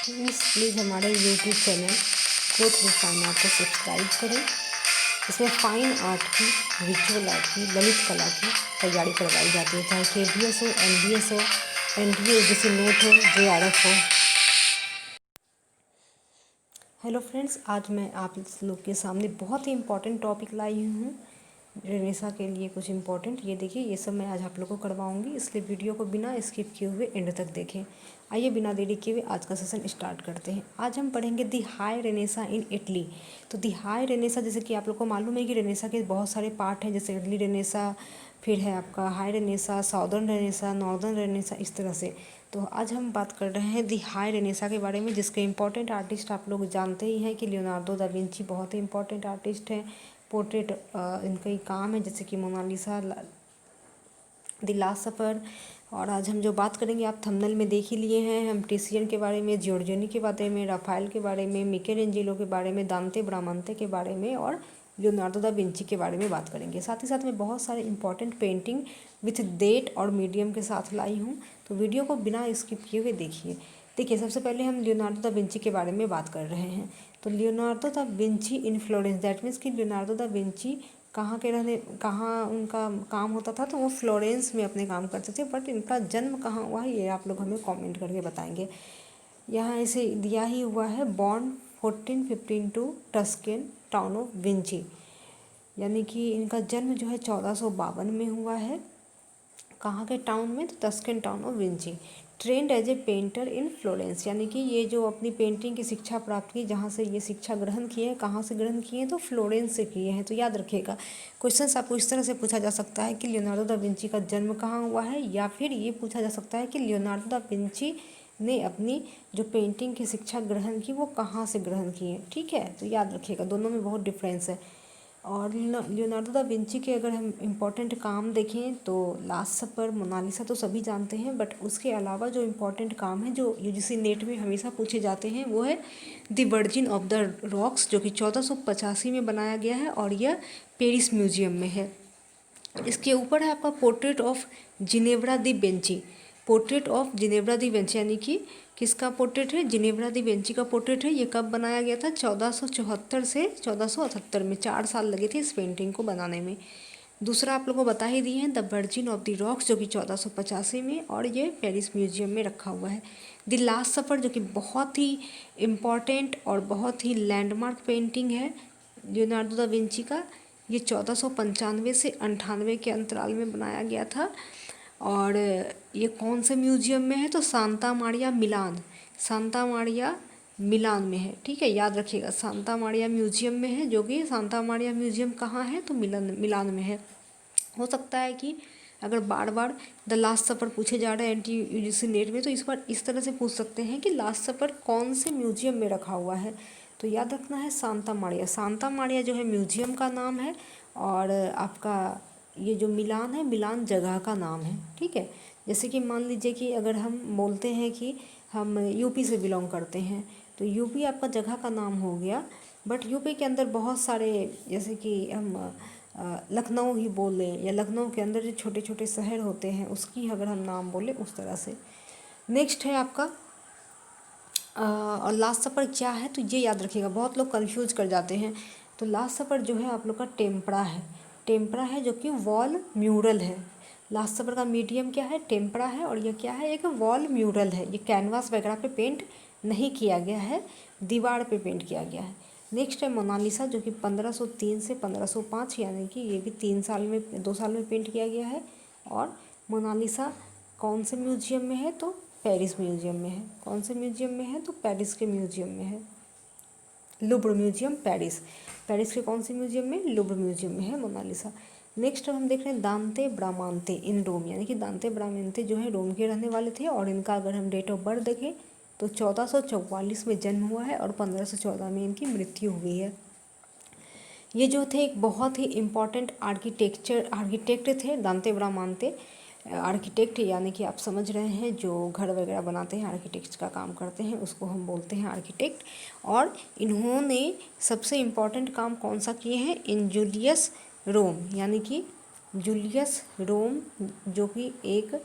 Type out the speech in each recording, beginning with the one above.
Please हमारे YouTube channel growth with fine art को subscribe करें। इसमें फाइन आर्ट की, विजुअल आर्ट की, ललित कला की तैयारी करवाई जाती है, चाहे KVS हो, NVS हो, NDA जैसे नोट हो, JRF हो। हेलो फ्रेंड्स, आज मैं आप लोग के सामने बहुत ही इम्पोर्टेंट टॉपिक लाई हूँ रेनेसा के लिए। कुछ इम्पोर्टेंट, ये देखिए, ये सब मैं आज आप लोगों को करवाऊँगी, इसलिए वीडियो को बिना स्किप किए हुए एंड तक देखें। आइए बिना देरी किए हुए आज का सेशन स्टार्ट करते हैं। आज हम पढ़ेंगे दी हाई रेनेसा इन इटली। तो दी हाई रेनेसा, जैसे कि आप लोग को मालूम है कि रेनेसा के बहुत सारे पार्ट हैं, जैसे इटली रेनेसा, फिर है आपका high Renaissance, southern Renaissance, northern Renaissance, इस तरह से। तो आज हम बात कर रहे हैं दी हाई रेनेसा के बारे में, जिसके इम्पोर्टेंट आर्टिस्ट आप लोग जानते ही हैं कि लियोनार्डो दा विंची बहुत ही इंपॉर्टेंट आर्टिस्ट हैं। पोर्ट्रेट इनका ही काम है, जैसे कि मोनालिसा, द लास्ट सफर। और आज हम जो बात करेंगे आप थंबनेल में देख ही लिए हैं, हम टिसियन के बारे में, जियोर्जिनी के बारे में, राफेल के बारे में, मिकेलेंजेलो के बारे में, दांते ब्रामांते के बारे में और लियोनार्डो दा विंची के बारे में बात करेंगे। साथ ही साथ में बहुत सारे इंपॉर्टेंट पेंटिंग विथ डेट और मीडियम के साथ लाई हूँ, तो वीडियो को बिना स्किप किए हुए देखिए। देखिए, सबसे पहले हम लियोनार्डो दा विंची के बारे में बात कर रहे हैं। तो Leonardo da Vinci in Florence, that means कि लियोनार्डो दा विंची कहाँ उनका काम होता था, तो वो फ्लोरेंस में अपने काम करते थे। बट इनका जन्म कहाँ हुआ है ये आप लोग हमें कमेंट करके बताएंगे। यहाँ इसे दिया ही हुआ है, born 1415 to Tuscan town of Vinci, यानी कि इनका जन्म जो है 1452 में हुआ है। कहाँ के टाउन में? तो Tuscan town of Vinci. Trained as a painter in Florence, यानी कि ये जो अपनी पेंटिंग की शिक्षा प्राप्त की, जहाँ से ये शिक्षा ग्रहण किए हैं, कहाँ से ग्रहण किए हैं? तो फ्लोरेंस से किए हैं। तो याद रखिएगा, क्वेश्चन आपको इस तरह से पूछा जा सकता है कि लियोनार्डो दा विंची का जन्म कहाँ हुआ है, या फिर ये पूछा जा सकता है कि लियोनार्डो दा विंची ने अपनी जो पेंटिंग की शिक्षा ग्रहण की वो कहाँ से ग्रहण की है। ठीक है, तो याद रखिएगा, दोनों में बहुत डिफरेंस है। और लियोनार्डो दा विंची के अगर हम इम्पोर्टेंट काम देखें तो लास्ट सपर, मोनालिसा तो सभी जानते हैं, बट उसके अलावा जो इम्पोर्टेंट काम है जो यूजीसी नेट में हमेशा पूछे जाते हैं वो है the virgin of the rocks, जो कि 1485 में बनाया गया है और यह पेरिस म्यूजियम में है। इसके ऊपर है आपका पोर्ट्रेट ऑफ जिनेब्रा दी बेंची। पोर्ट्रेट ऑफ जिनेब्रा दी बेंची, यानी कि किसका पोर्ट्रेट है? जिनेब्रा दी बेंची का पोर्ट्रेट है। ये कब बनाया गया था? 1474 से 1478 में। 4 साल लगे थे इस पेंटिंग को बनाने में। दूसरा आप लोगों को बता ही दिए हैं, the virgin of the rocks, जो कि 1485 में, और ये पेरिस म्यूजियम में रखा हुआ है। द लास्ट सफर, जो कि बहुत ही इम्पॉर्टेंट और बहुत ही लैंडमार्क पेंटिंग है लियोनार्डो दा विंची का। ये 1495 से 98 के अंतराल में बनाया गया था। और ये कौन से म्यूजियम में है? तो सांता मारिया मिलान, सांता मारिया मिलान में है। ठीक है, याद रखिएगा, सांता मारिया म्यूजियम में है, जो कि सांता मारिया म्यूजियम कहाँ है? तो मिलान में है। हो सकता है कि अगर बार बार द लास्ट सफर पूछे जा रहे हैं NTUGC नेट में, तो इस बार इस तरह से पूछ सकते हैं कि लास्ट सफर कौन से म्यूजियम में रखा हुआ है। तो याद रखना है सांता मारिया। सांता मारिया जो है म्यूजियम का नाम है, और आपका ये जो मिलान है, मिलान जगह का नाम है। ठीक है, जैसे कि मान लीजिए कि अगर हम बोलते हैं कि हम यूपी से बिलोंग करते हैं, तो यूपी आपका जगह का नाम हो गया। बट यूपी के अंदर बहुत सारे, जैसे कि हम लखनऊ ही बोल लें, या लखनऊ के अंदर जो छोटे छोटे शहर होते हैं उसकी अगर हम नाम बोलें, उस तरह से। नेक्स्ट है आपका और लास्ट सफर क्या है? तो ये याद रखिएगा, बहुत लोग कंफ्यूज कर जाते हैं। तो लास्ट सफर जो है आप लोग का टेम्परा है। टेम्परा है, जो कि वॉल म्यूरल है। लास्ट सफर का मीडियम क्या है? टेम्परा है। और ये क्या है? एक वॉल म्यूरल है। ये कैनवास वगैरह पे पेंट नहीं किया गया है, दीवार पे पेंट किया गया है। नेक्स्ट है मोनालिसा, जो कि 1503 से 1505, यानी कि ये भी 2 साल में पेंट किया गया है। और मोनालिसा कौन से म्यूजियम में है? तो पेरिस म्यूजियम में है। कौन से म्यूजियम में है? तो पेरिस के म्यूजियम में है, लुब्र म्यूजियम पेरिस। पेरिस के कौन से म्यूजियम में? लुब्र म्यूजियम में है मोनालिसा। नेक्स्ट हम देख रहे हैं दांते ब्रामांते इन रोम, यानी कि दांते ब्रामांते जो है रोम के रहने वाले थे, और इनका अगर हम डेट ऑफ बर्थ देखें तो 1444 में जन्म हुआ है और 1514 में इनकी मृत्यु हुई है। ये जो थे एक बहुत ही इम्पॉर्टेंट आर्किटेक्ट थे दांते ब्रामांते। आर्किटेक्ट यानी कि आप समझ रहे हैं, जो घर वगैरह बनाते हैं, आर्किटेक्ट्स का काम करते हैं, उसको हम बोलते हैं आर्किटेक्ट। और इन्होंने सबसे इम्पॉर्टेंट काम कौन सा किए हैं? इन जूलियस रोम, यानी कि जूलियस रोम, जो कि एक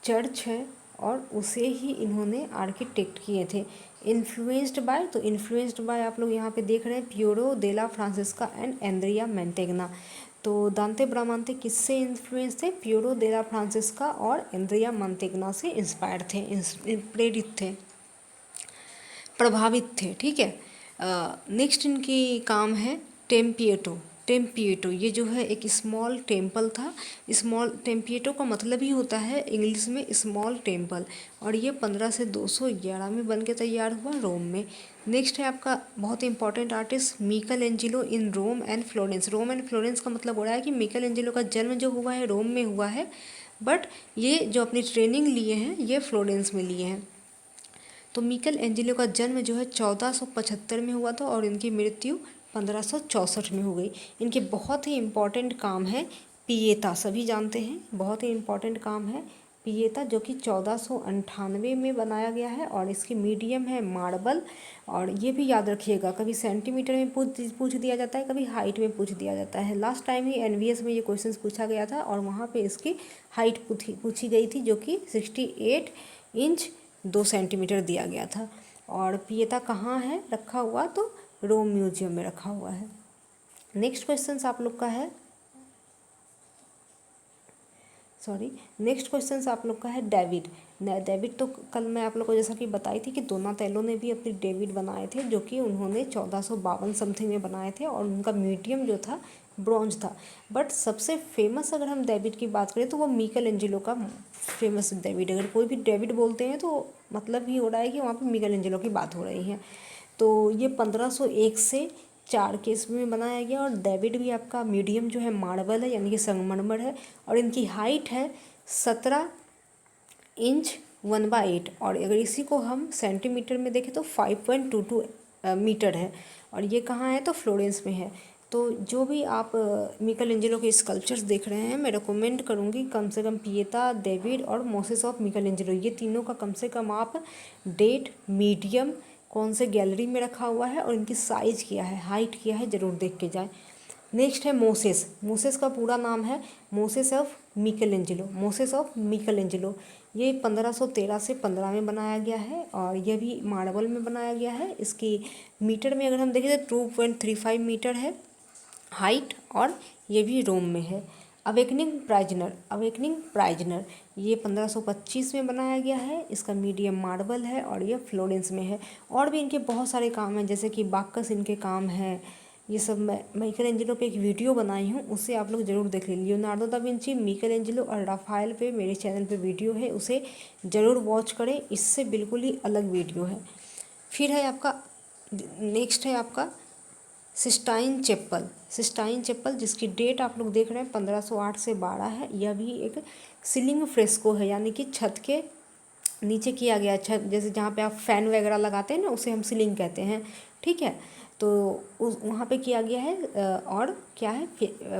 चर्च है और उसे ही इन्होंने आर्किटेक्ट किए थे। इन्फ्लुएंस्ड बाय, तो इन्फ्लुएंस्ड बाय आप लोग यहाँ पे देख रहे हैं Piro della Francesca and Andrea मैंटेगना। तो दांते ब्रामांते किससे इन्फ्लुएंस थे? पियरो डेला फ्रांसिस्का और एंड्रिया मैंटेगना से इंस्पायर्ड थे, प्रेरित थे, प्रभावित थे। ठीक है। नेक्स्ट इनकी काम है टेम्पिएटो। टेम्पिएटो ये जो है एक स्मॉल टेम्पल था। स्मॉल टेम्पिएटो का मतलब ही होता है इंग्लिश में स्मॉल टेम्पल, और ये 15 से 211 में बन के तैयार हुआ रोम में। नेक्स्ट है आपका बहुत important artist Michelangelo in Rome and Florence. Rome and Florence का मतलब हो रहा है कि मिकल एंजिलो का जन्म जो हुआ है रोम में हुआ है, बट ये जो अपनी ट्रेनिंग लिए हैं ये फ्लोरेंस में लिए हैं। तो मिकल एंजिलो का जन्म जो है 1475 में हुआ था और इनकी मृत्यु 1564 में हो गई। इनके बहुत ही इम्पॉर्टेंट काम है पिएता, सभी जानते हैं, बहुत ही इम्पॉर्टेंट काम है पिएता, जो कि 1498 में बनाया गया है और इसकी मीडियम है मार्बल। और ये भी याद रखिएगा, कभी सेंटीमीटर में पूछ दिया जाता है, कभी हाइट में पूछ दिया जाता है। लास्ट टाइम ही एनवीएस में ये क्वेश्चन पूछा गया था और वहाँ पे इसकी हाइट पूछी गई थी, जो कि 68 इंच 2 सेंटीमीटर दिया गया था। और पिएता कहाँ है रखा हुआ? तो रोम म्यूजियम में रखा हुआ है। नेक्स्ट क्वेश्चन आप लोग का है, नेक्स्ट क्वेश्चन आप लोग का है डेविड। डेविड तो कल मैं आप लोग को जैसा कि बताई थी कि डोनाटेलो ने भी अपने डेविड बनाए थे, जो कि उन्होंने 1452 समथिंग में बनाए थे और उनका मीडियम जो था ब्रॉन्ज था। बट सबसे फेमस अगर हम डेविड की बात करें तो वो मिकल एंजिलो का फेमस डेविड। अगर कोई भी डेविड बोलते हैं तो मतलब ही हो रहा है कि वहाँ पर मिकल एंजिलो की बात हो रही है। तो ये 1501 से 4 के ईस्वी में बनाया गया और डेविड भी आपका मीडियम जो है मार्बल है, यानी कि संगमरमर है, और इनकी हाइट है 17 इंच 1/8। और अगर इसी को हम सेंटीमीटर में देखें तो 5.22 मीटर है। और ये कहाँ है? तो फ्लोरेंस में है। तो जो भी आप मिकल एंजिलो के स्कल्पचर्स देख रहे हैं, मैं रिकमेंड करूँगी कम से कम पिएता, डेविड और मोसेस ऑफ मिकल एंजिलो, ये तीनों का कम से कम आप डेट, मीडियम, कौन से गैलरी में रखा हुआ है और इनकी साइज़ क्या है, हाइट क्या है, ज़रूर देख के जाएं। नेक्स्ट है मोसेस। मोसेस का पूरा नाम है Moses of Michelangelo. Moses of Michelangelo ये 1513 से 15 में बनाया गया है और यह भी मार्बल में बनाया गया है। इसकी मीटर में अगर हम देखें तो 2.35 मीटर है हाइट, और ये भी रोम में है। अवेकनिंग प्राइजनर ये 1525 में बनाया गया है। इसका मीडियम मार्बल है और ये फ्लोरेंस में है। और भी इनके बहुत सारे काम हैं, जैसे कि बाक्कस इनके काम हैं। ये सब मैं मिकल एंजिलो पे एक वीडियो बनाई हूँ, उसे आप लोग ज़रूर देख लीजिए। Leonardo da Vinci, Mikal Angelo और राफाएल पे मेरे चैनल पे वीडियो है, उसे ज़रूर वॉच करें, इससे बिल्कुल ही अलग वीडियो है। फिर है आपका नेक्स्ट है आपका सिस्टाइन चैपल, जिसकी डेट आप लोग देख रहे हैं 1508 से 12 है। यह भी एक सीलिंग फ्रेस्को है, यानी कि छत के नीचे किया गया, छत जैसे जहाँ पे आप फैन वगैरह लगाते हैं ना, उसे हम सीलिंग कहते हैं। ठीक है, तो उस वहाँ पे किया गया है और क्या है,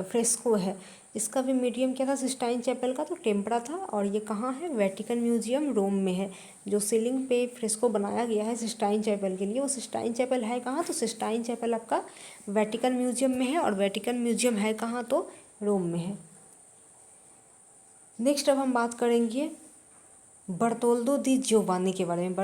फ्रेस्को है। इसका भी मीडियम क्या था सिस्टाइन चैपल का? तो टेम्परा था। और ये कहाँ है? वेटिकन म्यूजियम रोम में है। जो सीलिंग पे फ्रेस्को बनाया गया है सिस्टाइन चैपल के लिए, वो सिस्टाइन चैपल है कहाँ? तो सिस्टाइन चैपल आपका वेटिकन म्यूजियम में है, और वेटिकन म्यूजियम है कहाँ? तो रोम में है। नेक्स्ट अब हम बात करेंगे बर्तोल्दो दी जियोवानी के बारे में।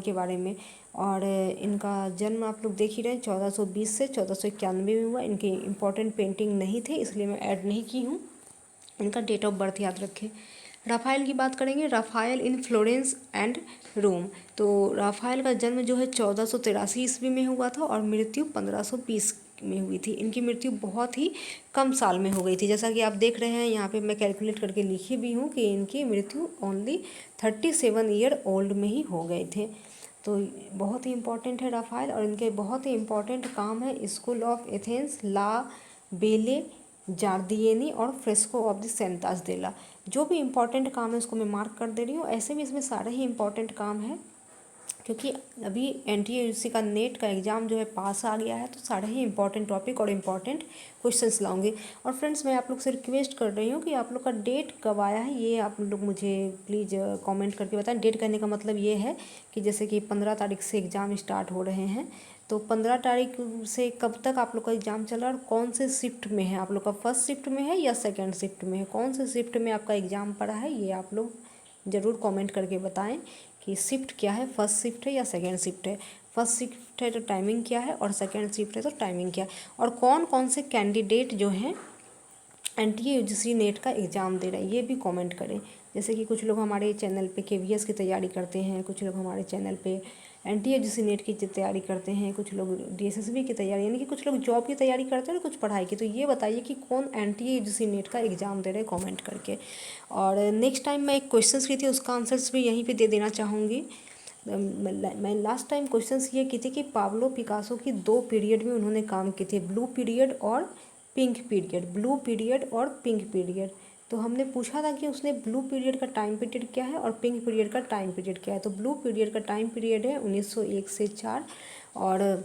के बारे में, और इनका जन्म आप लोग देख ही रहे हैं 1420 से 1491 में हुआ। इनके इम्पोर्टेंट पेंटिंग नहीं थे, इसलिए मैं ऐड नहीं की हूँ। इनका डेट ऑफ बर्थ याद रखें। राफाएल की बात करेंगे, राफाएल इन फ्लोरेंस एंड रोम। तो राफाएल का जन्म जो है 1483 ईस्वी में हुआ था और मृत्यु 1520 में हुई थी। इनकी मृत्यु बहुत ही कम साल में हो गई थी, जैसा कि आप देख रहे हैं यहाँ पे मैं कैलकुलेट करके लिखी भी हूँ कि इनकी मृत्यु ओनली 37 ईयर ओल्ड में ही हो गए थे। तो बहुत ही इम्पॉर्टेंट है राफाएल, और इनके बहुत ही इम्पॉर्टेंट काम है स्कूल ऑफ एथेंस, ला बेले जार्दियनी और फ्रेस्को ऑफ द सेंटास डेला। जो भी इम्पोर्टेंट काम है उसको मैं मार्क कर दे रही हूँ। ऐसे भी इसमें सारे ही इम्पोर्टेंट काम है, क्योंकि अभी एनटीए का नेट का एग्ज़ाम जो है पास आ गया है, तो सारे ही इंपॉर्टेंट टॉपिक और इम्पॉर्टेंट क्वेश्चंस लाऊंगी। और फ्रेंड्स, मैं आप लोग से रिक्वेस्ट कर रही हूँ कि आप लोग का डेट कब आया है ये आप लोग मुझे प्लीज़ कमेंट करके बताएं। डेट कहने का मतलब ये है कि जैसे कि 15 तारीख से एग्ज़ाम स्टार्ट हो रहे हैं, तो 15 तारीख से कब तक आप लोग का एग्ज़ाम चल रहा है और कौन से शिफ्ट में है, आप लोग का फर्स्ट शिफ्ट में है या सेकेंड शिफ्ट में है, कौन से शिफ्ट में आपका एग्ज़ाम पड़ा है, ये आप लोग ज़रूर कमेंट करके बताएं कि शिफ्ट क्या है, फर्स्ट शिफ्ट है या सेकेंड शिफ्ट है। फर्स्ट शिफ्ट है तो टाइमिंग क्या है, और सेकेंड शिफ्ट है तो टाइमिंग क्या है, और कौन कौन से कैंडिडेट जो हैं NTA UGC नेट का एग्ज़ाम दे रहे हैं, ये भी कमेंट करें। जैसे कि कुछ लोग हमारे चैनल पे KVS की तैयारी करते हैं, कुछ लोग हमारे चैनल पे NTA UGC नेट की तैयारी करते हैं, कुछ लोग DSSB की तैयारी, यानी कि कुछ लोग जॉब की तैयारी करते हैं और कुछ पढ़ाई की। तो ये बताइए कि कौन NTA UGC नेट का एग्ज़ाम दे रहे हैं, कॉमेंट करके। और नेक्स्ट टाइम मैं एक क्वेश्चन की थी, उसका आंसर्स भी यहीं पर दे देना चाहूँगी। मैं लास्ट टाइम क्वेश्चंस ये की थी कि पाब्लो पिकासो की 2 पीरियड में उन्होंने काम किए थे, ब्लू पीरियड और पिंक पीरियड, ब्लू पीरियड और पिंक पीरियड। तो हमने पूछा था कि उसने ब्लू पीरियड का टाइम पीरियड क्या है और पिंक पीरियड का टाइम पीरियड क्या है। तो ब्लू पीरियड का टाइम पीरियड है 1901 से 4, और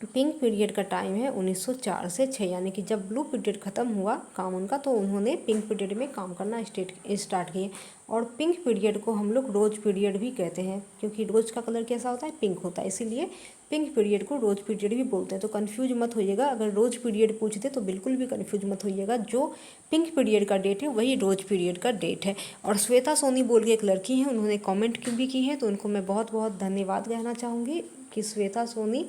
पिंक पीरियड का टाइम है 1904 से 6। यानी कि जब ब्लू पीरियड ख़त्म हुआ काम उनका, तो उन्होंने पिंक पीरियड में काम करना स्टार्ट किए। और पिंक पीरियड को हम लोग रोज पीरियड भी कहते हैं, क्योंकि रोज का कलर कैसा होता है, पिंक होता है, इसीलिए पिंक पीरियड को रोज पीरियड भी बोलते हैं। तो कन्फ्यूज मत होइएगा, अगर रोज पीरियड पूछते तो बिल्कुल भी कन्फ्यूज मत होइएगा। जो पिंक पीरियड का डेट है वही रोज पीरियड का डेट है। और श्वेता सोनी बोल के एक लड़की हैं, उन्होंने कॉमेंट भी की है, तो उनको मैं बहुत बहुत धन्यवाद कहना चाहूँगी कि श्वेता सोनी,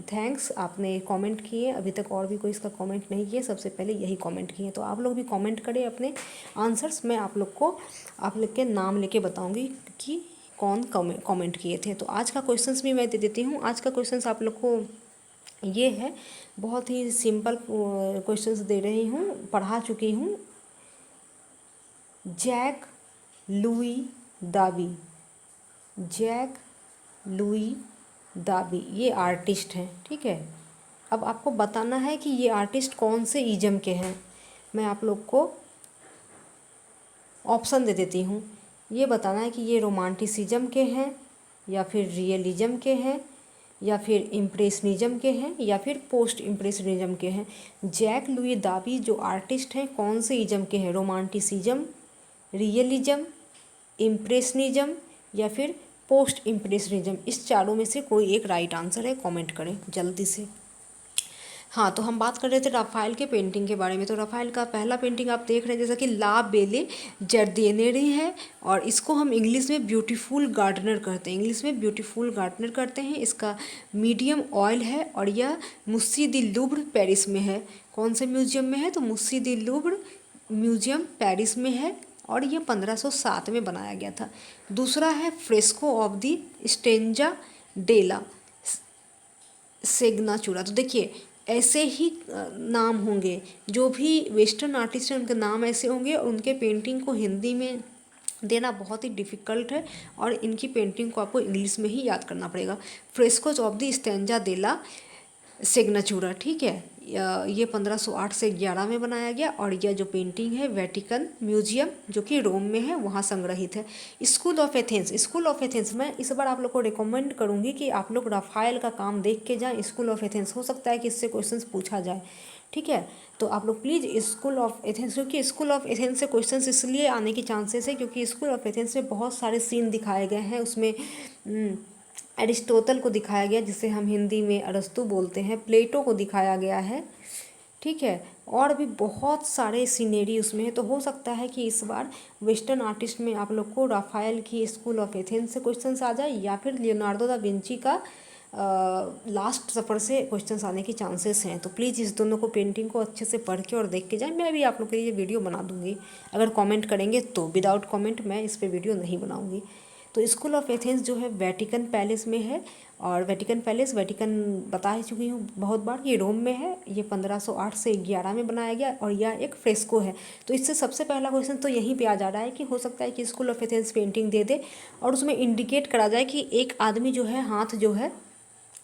थैंक्स, आपने कमेंट किए। अभी तक और भी कोई इसका कमेंट नहीं किए, सबसे पहले यही कमेंट किए। तो आप लोग भी कमेंट करें अपने आंसर्स, मैं आप लोग के नाम लेके बताऊंगी कि कौन कमेंट किए थे। तो आज का क्वेश्चंस भी मैं दे देती हूँ। आज का क्वेश्चंस आप लोग को ये है, बहुत ही सिंपल क्वेश्चंस दे रही हूँ, पढ़ा चुकी हूँ। जैक लुई दाबी, जैक लुई दाबी ये आर्टिस्ट हैं, ठीक है। अब आपको बताना है कि ये आर्टिस्ट कौन से इज़म के हैं। मैं आप लोग को ऑप्शन दे देती हूँ, ये बताना है कि ये रोमांटिसिज्म के हैं, या फिर रियलिज्म के हैं, या फिर इम्प्रेशनिज्म के हैं, या फिर पोस्ट इम्प्रेशनिज्म के हैं। जैक लुई दाबी जो आर्टिस्ट हैं कौन से इज़म के हैं, रोमांटिसिज्म, रियलिज्म, इम्प्रेशनिज्म या फिर पोस्ट इम्प्रेशनिज्म। इस चारों में से कोई एक राइट आंसर है, कमेंट करें जल्दी से। हाँ, तो हम बात कर रहे थे राफेल के पेंटिंग के बारे में। तो राफेल का पहला पेंटिंग आप देख रहे हैं जैसा कि ला बेले जर्दिनेरी है, और इसको हम इंग्लिश में ब्यूटीफुल गार्डनर कहते हैं, इंग्लिश में ब्यूटीफुल गार्डनर करते हैं। इसका मीडियम ऑयल है, और यह मुस्सी दी लुब्र पेरिस में है। कौन से म्यूजियम में है, तो मुस्सी दी लुब्र म्यूजियम पेरिस में है, और यह 1507 में बनाया गया था। दूसरा है फ्रेस्को ऑफ दी स्टेंजा डेला सेग्नाचुरा। तो देखिए ऐसे ही नाम होंगे, जो भी वेस्टर्न आर्टिस्ट हैं उनके नाम ऐसे होंगे, और उनके पेंटिंग को हिंदी में देना बहुत ही डिफ़िकल्ट है, और इनकी पेंटिंग को आपको इंग्लिश में ही याद करना पड़ेगा। फ्रेस्कोज ऑफ द स्टेंजा डेला सेग्नाचुरा, ठीक है। ये 1508 से 11 में बनाया गया, और यह जो पेंटिंग है वेटिकन म्यूजियम जो कि रोम में है वहाँ संग्रहित है। School of Athens, school of Athens मैं इस बार आप लोग को रिकमेंड करूँगी कि आप लोग राफेल का काम देख के जाएँ। स्कूल ऑफ एथेंस हो सकता है कि इससे क्वेश्चंस पूछा जाए, ठीक है। तो आप लोग प्लीज़ स्कूल ऑफ एथेंस, क्योंकि स्कूल ऑफ एथेंस से क्वेश्चंस इसलिए आने की चांसेस है क्योंकि स्कूल ऑफ एथेंस में बहुत सारे सीन दिखाए गए हैं। उसमें एरिस्टोटल को दिखाया गया, जिसे हम हिंदी में अरस्तु बोलते हैं, प्लेटो को दिखाया गया है, ठीक है, और भी बहुत सारे सीनरी उसमें है। तो हो सकता है कि इस बार वेस्टर्न आर्टिस्ट में आप लोग को राफेल की स्कूल ऑफ एथेंस से क्वेश्चंस आ जाए, या फिर लियोनार्डो दा विंची का लास्ट सफर से क्वेश्चंस आने की चांसेस हैं। तो प्लीज़ इस दोनों को पेंटिंग को अच्छे से पढ़ के और देख के जाएं। मैं भी आप लोग के लिए वीडियो बना दूंगी, अगर कमेंट करेंगे तो। विदाउट कमेंट मैं इस पर वीडियो नहीं बनाऊंगी। तो स्कूल ऑफ एथेंस जो है वेटिकन पैलेस में है, और वेटिकन पैलेस, वेटिकन बता ही चुकी हूँ बहुत बार, ये रोम में है। ये 1508 से 11 में बनाया गया, और यह एक फ्रेस्को है। तो इससे सबसे पहला क्वेश्चन तो यहीं पे आ जा रहा है कि हो सकता है कि स्कूल ऑफ एथेंस पेंटिंग दे दे, और उसमें इंडिकेट करा जाए कि एक आदमी जो है, हाथ जो है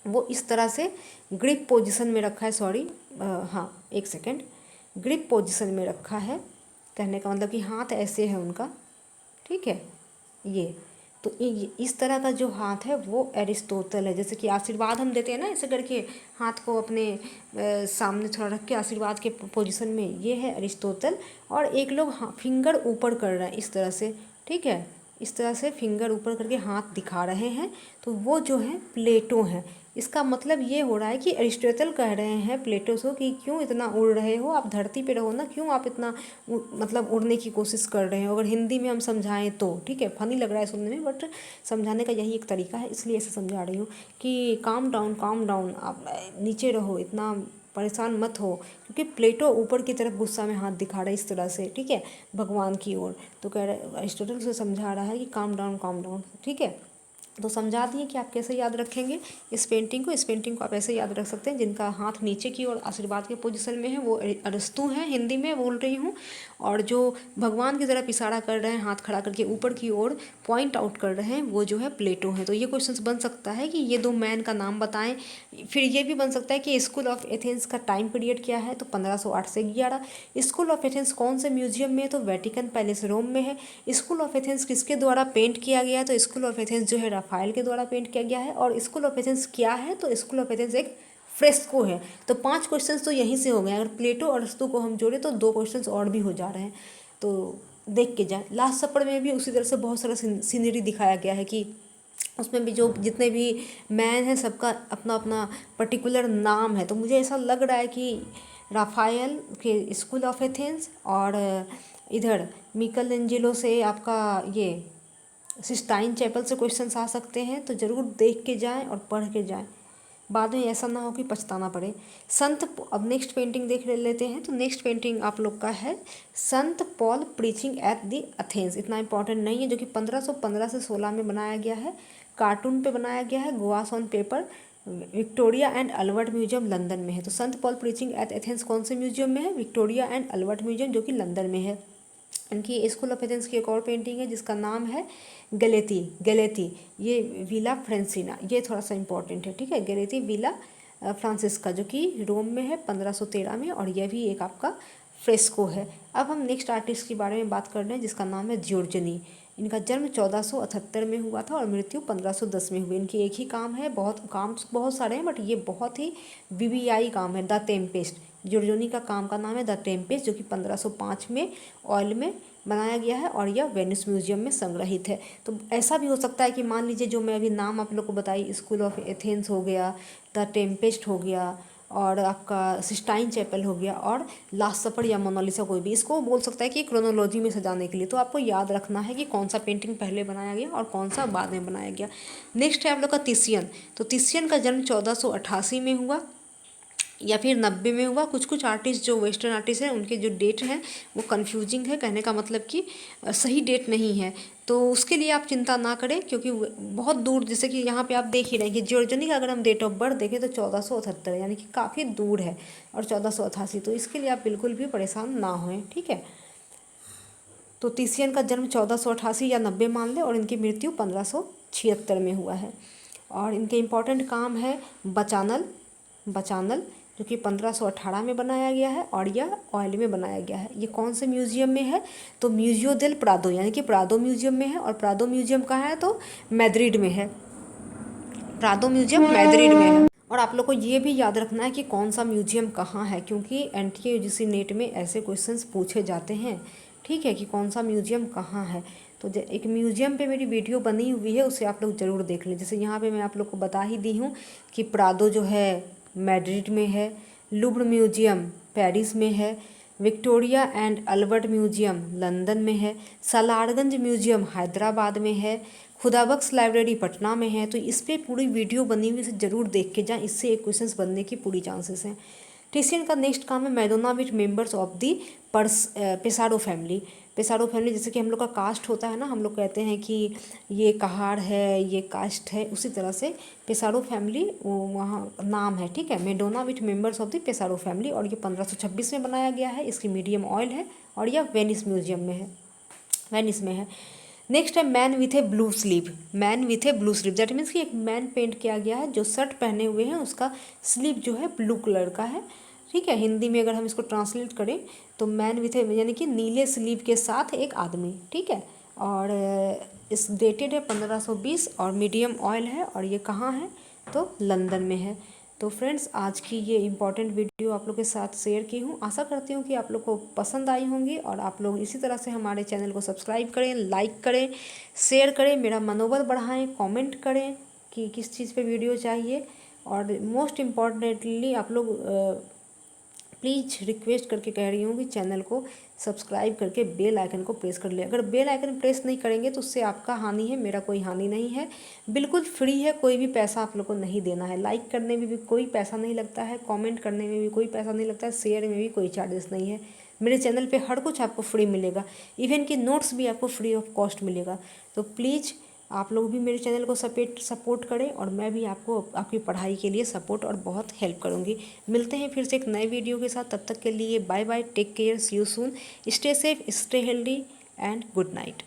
वो इस तरह से ग्रिप पोजीशन में रखा है, सॉरी हाँ एक सेकेंड, ग्रिप पोजीशन में रखा है, कहने का मतलब कि हाथ ऐसे है उनका, ठीक है। ये तो इस तरह का जो हाथ है वो एरिस्टोटल है। जैसे कि आशीर्वाद हम देते हैं ना, ऐसे करके हाथ को अपने सामने थोड़ा रख के आशीर्वाद के पोजीशन में, ये है एरिस्टोटल। और एक लोग फिंगर ऊपर कर रहे हैं इस तरह से, ठीक है, इस तरह से फिंगर ऊपर करके हाथ दिखा रहे हैं, तो वो जो है प्लेटो हैं। इसका मतलब ये हो रहा है कि अरिस्टोटल कह रहे हैं प्लेटो से कि क्यों इतना उड़ रहे हो, आप धरती पे रहो ना, क्यों आप इतना मतलब उड़ने की कोशिश कर रहे हो। अगर हिंदी में हम समझाएं तो ठीक है, फनी लग रहा है सुनने में, बट समझाने का यही एक तरीका है, इसलिए ऐसे समझा रही हूँ कि काम डाउन, आप नीचे रहो, इतना परेशान मत हो। क्योंकि प्लेटो ऊपर की तरफ गुस्सा में हाथ दिखा रहा है इस तरह से, ठीक है, भगवान की ओर। तो कह रहे अरिस्टोटल से समझा रहा है कि काम डाउन, ठीक है। तो समझा दिए कि आप कैसे याद रखेंगे इस पेंटिंग को। इस पेंटिंग को आप ऐसे याद रख सकते हैं, जिनका हाथ नीचे की ओर आशीर्वाद के पोजीशन में है वो अरस्तु हैं, हिंदी में बोल रही हूँ। और जो भगवान की तरफ इशारा कर रहे हैं हाथ खड़ा करके ऊपर की ओर पॉइंट आउट कर रहे हैं, वो जो है प्लेटो हैं। तो ये क्वेश्चन बन सकता है कि ये दो मैन का नाम बताएं। फिर ये भी बन सकता है कि स्कूल ऑफ एथेंस का टाइम पीरियड क्या है, तो 1508 से 11। स्कूल ऑफ एथेंस कौन से म्यूजियम में है, तो वेटिकन पैलेस रोम में है। स्कूल ऑफ एथेंस किसके द्वारा पेंट किया गया है, तो स्कूल ऑफ एथेंस जो है राफाइल के द्वारा पेंट किया गया है। और स्कूल ऑफ एथेंस क्या है, तो स्कूल ऑफ एथेंस एक फ्रेस्को है। तो 5 क्वेश्चंस तो यहीं से हो गए। अगर प्लेटो और अरस्तु को हम जोड़े तो 2 क्वेश्चंस और भी हो जा रहे हैं, तो देख के जाएं। लास्ट सपर में भी उसी तरह से बहुत सारा सीनरी दिखाया गया है कि उसमें भी जो जितने भी मैन हैं सबका अपना अपना पर्टिकुलर नाम है। तो मुझे ऐसा लग रहा है कि राफायल के स्कूल ऑफ एथेंस और इधर मिकल एंजेलो से आपका ये सिस्टाइन चैपल से क्वेश्चंस आ सकते हैं। तो ज़रूर देख के जाएं और पढ़ के जाएं, बाद में ऐसा ना हो कि पछताना पड़े। अब नेक्स्ट पेंटिंग देख लेते हैं। तो नेक्स्ट पेंटिंग आप लोग का है संत Paul preaching at the Athens. इतना इंपॉर्टेंट नहीं है, जो कि 1515 से 16 में बनाया गया है। कार्टून पे बनाया गया है, gouache on paper. Victoria and Albert museum London में है। तो संत पॉल प्रीचिंग एट एथेंस कौन से म्यूजियम में है, विक्टोरिया एंड अल्बर्ट म्यूजियम, जो कि लंदन में है। इनकी स्कूल ऑफ एथेंस की एक और पेंटिंग है जिसका नाम है गलेती, ये विला फ्रेंसिना, ये थोड़ा सा इंपॉर्टेंट है, ठीक है। गलेती विला फ्रांसिस्का, जो कि रोम में है 1513 में, और यह भी एक आपका फ्रेस्को है। अब हम नेक्स्ट आर्टिस्ट के बारे में बात कर रहे हैं जिसका नाम है जियोर्जनी। इनका जन्म 1478 में हुआ था और मृत्यु 1510 में हुई। इनकी एक ही काम है, बहुत सारे हैं, बट ये बहुत ही वीवीआई काम है, द टेम्पेस्ट। जियोर्जनी का काम का नाम है द टेम्पेस्ट, जो कि 1505 में ऑयल में बनाया गया है और यह वेनिस म्यूजियम में संग्रहित है। तो ऐसा भी हो सकता है कि मान लीजिए जो मैं अभी नाम आप लोग को बताई, स्कूल ऑफ एथेंस हो गया, द टेम्पेस्ट हो गया, और आपका सिस्टाइन चैपल हो गया, और लास्ट सपर या मोनालिसा, कोई भी इसको बोल सकता है कि क्रोनोलॉजी में सजाने के लिए। तो आपको याद रखना है कि कौन सा पेंटिंग पहले बनाया गया और कौन सा बाद में बनाया गया। नेक्स्ट है आप लोग का तिसियन। तो तिसियन का जन्म 1488 में हुआ या फिर 90 में हुआ। कुछ कुछ आर्टिस्ट जो वेस्टर्न आर्टिस्ट हैं उनके जो डेट हैं वो कन्फ्यूजिंग है, कहने का मतलब कि सही डेट नहीं है। तो उसके लिए आप चिंता ना करें, क्योंकि बहुत दूर, जैसे कि यहाँ पे आप देख ही रहे हैं कि जियोर्जनी का अगर हम डेट ऑफ बर्थ देखें तो 1478 है, यानी कि काफ़ी दूर है, और 1488, तो इसके लिए आप बिल्कुल भी परेशान ना होएं, ठीक है। तो तिसियन का जन्म 1488 या 90 मान लें, और इनकी मृत्यु 1576 में हुआ है। और इनके इम्पॉर्टेंट काम है बचानल, जो कि 1518 में बनाया गया है, और यह ऑयल में बनाया गया है। ये कौन से म्यूजियम में है, तो म्यूजियो देल प्रादो, यानी कि प्रादो म्यूजियम में है। और प्रादो म्यूजियम कहाँ है, तो मैद्रिड में है। प्रादो म्यूजियम मैद्रिड में है। और आप लोग को ये भी याद रखना है कि कौन सा म्यूजियम कहाँ है, क्योंकि एनटीए यूजीसी नेट में ऐसे क्वेश्चंस पूछे जाते हैं, ठीक है, कि कौन सा म्यूजियम कहाँ है। तो एक म्यूजियम पे मेरी वीडियो बनी हुई है, उसे आप लोग ज़रूर देख लें। जैसे यहाँ पे मैं आप लोग को बता ही दी हूँ कि प्रादो जो है मैड्रिड में है, लुव्र म्यूजियम पेरिस में है, Victoria and Albert museum London में है, सालारगंज म्यूजियम हैदराबाद में है, खुदाबख्श लाइब्रेरी पटना में है। तो इस पर पूरी वीडियो बनी हुई, इसे ज़रूर देख के जाएँ, इससे एक क्वेश्चंस बनने की पूरी चांसेस हैं। टिसियन का नेक्स्ट काम है Madonna with members of the Pesaro family. Pesaro family जैसे कि हम लोग का कास्ट होता है ना, हम लोग कहते हैं कि ये कहार है, ये कास्ट है, उसी तरह से पेसारो फैमिली वहाँ नाम है, ठीक है। Madonna with members of the Pesaro family, और ये 1526 में बनाया गया है। इसकी मीडियम ऑयल है, और यह वेनिस म्यूजियम में है, वेनिस में है। नेक्स्ट है man with A blue sleeve. Man with A blue sleeve that means कि एक मैन पेंट किया गया है जो शर्ट पहने हुए हैं, उसका स्लीव जो है ब्लू कलर का है, ठीक है। हिंदी में अगर हम इसको ट्रांसलेट करें तो मैन विथ ए यानी कि नीले स्लीव के साथ एक आदमी, ठीक है। और इस डेटेड है 1520, और मीडियम ऑयल है, और ये कहाँ है, तो लंदन में है। तो फ्रेंड्स, आज की ये इम्पॉर्टेंट वीडियो आप लोग के साथ शेयर की हूँ। आशा करती हूँ कि आप लोग को पसंद आई होंगी, और आप लोग इसी तरह से हमारे चैनल को सब्सक्राइब करें, लाइक करें, शेयर करें, मेरा मनोबल बढ़ाएं, कमेंट करें कि किस चीज़ पे वीडियो चाहिए, और मोस्ट इम्पॉर्टेंटली आप लोग प्लीज़ रिक्वेस्ट करके कह रही हूँ कि चैनल को सब्सक्राइब करके बेल आइकन को प्रेस कर ले। अगर बेल आइकन प्रेस नहीं करेंगे तो उससे आपका हानि है, मेरा कोई हानि नहीं है। बिल्कुल फ्री है, कोई भी पैसा आप लोग को नहीं देना है। लाइक करने में भी कोई पैसा नहीं लगता है, कमेंट करने में भी कोई पैसा नहीं लगता है, शेयर में भी कोई चार्जेस नहीं है। मेरे चैनल पे हर कुछ आपको फ्री मिलेगा, इवन कि नोट्स भी आपको फ्री ऑफ कॉस्ट मिलेगा। तो प्लीज़ आप लोग भी मेरे चैनल को सपोर्ट करें और मैं भी आपको आपकी पढ़ाई के लिए सपोर्ट और बहुत हेल्प करूँगी। मिलते हैं फिर से एक नए वीडियो के साथ, तब तक के लिए bye bye, take care, see you soon, stay safe, stay healthy and good night.